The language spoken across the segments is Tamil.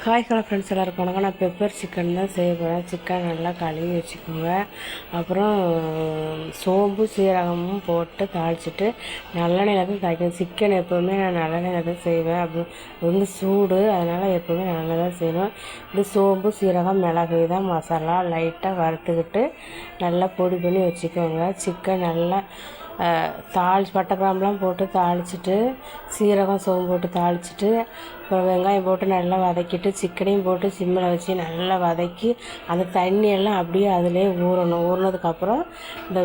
ஹாய் ஹலோ ஃப்ரெண்ட்ஸ் எல்லாருக்கும் வணக்கம். நான் பெப்பர் சிக்கன் தான் செய்ய போகிறேன். சிக்கன் நல்லா கழுவி வச்சுக்கோங்க. அப்புறம் சோம்பு சீரகமும் போட்டு தாளிச்சிட்டு நல்லெண்ணெயில் தான் தாளிக்கணும். சிக்கன் எப்போவுமே நான் நல்லெண்ணெயில் தான் செய்வேன். அப்புறம் சூடு, அதனால் எப்போவுமே நல்லெண்ணெய் தான் செய்யணும். இது சோம்பு சீரகம் மிளகு தான் மசாலா லைட்டாக வறுத்துக்கிட்டு நல்லா பொடி பண்ணி வச்சுக்கோங்க. சிக்கன் நல்லா பட்டை கிராம்பெலாம் போட்டு தாளிச்சிட்டு, சீரகம் சோம்பு போட்டு தாளிச்சிட்டு, அப்புறம் வெங்காயம் போட்டு நல்லா வதக்கிட்டு, சிக்கனையும் போட்டு சிம்மில் வச்சு நல்லா வதக்கி அந்த தண்ணியெல்லாம் அப்படியே அதிலே ஊறணும். ஊறினதுக்கப்புறம் இந்த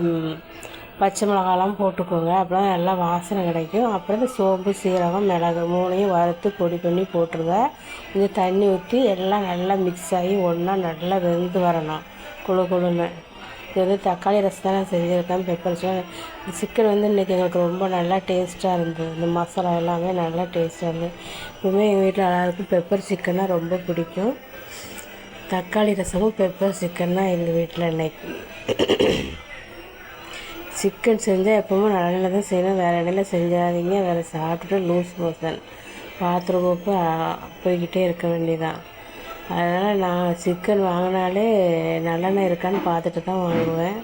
பச்சை மிளகாலாம் போட்டுக்கோங்க. அப்புறம் நல்லா வாசனை கிடைக்கும். அப்புறம் இந்த சோம்பு சீரகம் மிளகு மூணையும் வறுத்து பொடி பண்ணி போட்டுருங்க. கொஞ்சம் தண்ணி ஊற்றி எல்லாம் நல்லா மிக்ஸ் ஆகி ஒன்றா நல்லா வெந்து வரணும் குழு குழுன்னு. இது தக்காளி ரசம் தான் நான் செஞ்சுருக்கேன். பெப்பர் சிக்கன் இன்றைக்கி எங்களுக்கு ரொம்ப நல்லா டேஸ்ட்டாக இருந்தது. இந்த மசாலா எல்லாமே நல்லா டேஸ்ட்டாக இருந்தது. எப்பவுமே எங்கள் வீட்டில் எல்லாருக்கும் பெப்பர் சிக்கன்னா ரொம்ப பிடிக்கும். தக்காளி ரசமும் பெப்பர் சிக்கன் தான் எங்கள் வீட்டில் இன்றைக்கி. சிக்கன் செஞ்சால் எப்போவும் நல்லெண்ணெயில் தான் செய்யணும். வேறு எண்ணெயில் செஞ்சாதீங்க. வேறு சாப்பிட்டுட்டு லூஸ் மோஷன் பாத்ரூம் போய்கிட்டே இருக்க வேண்டியதான். அதனால் நான் சிக்கன் வாங்கினாலே நல்லெண்ணெய் இருக்கான்னு பார்த்துட்டு தான் வாங்குவேன்.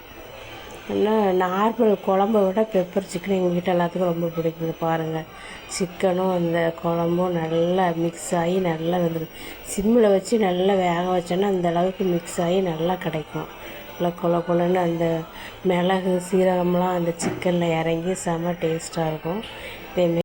ஆனால் நார்மல் குழம்பை விட பெப்பர் சிக்கன் எங்கள் வீட்டில் எல்லாத்துக்கும் ரொம்ப பிடிக்குது. பாருங்கள், சிக்கனும் அந்த குழம்பும் நல்லா மிக்ஸ் ஆகி நல்லா வந்துடும். சிம்மில் வச்சு நல்லா வேக வச்சோன்னா அந்த அளவுக்கு மிக்ஸ் ஆகி நல்லா கிடைக்கும். நல்லா குழன்னு அந்த மிளகு சீரகம்லாம் அந்த சிக்கனில் இறங்கி செம்ம டேஸ்ட்டாக இருக்கும். இதேமாரி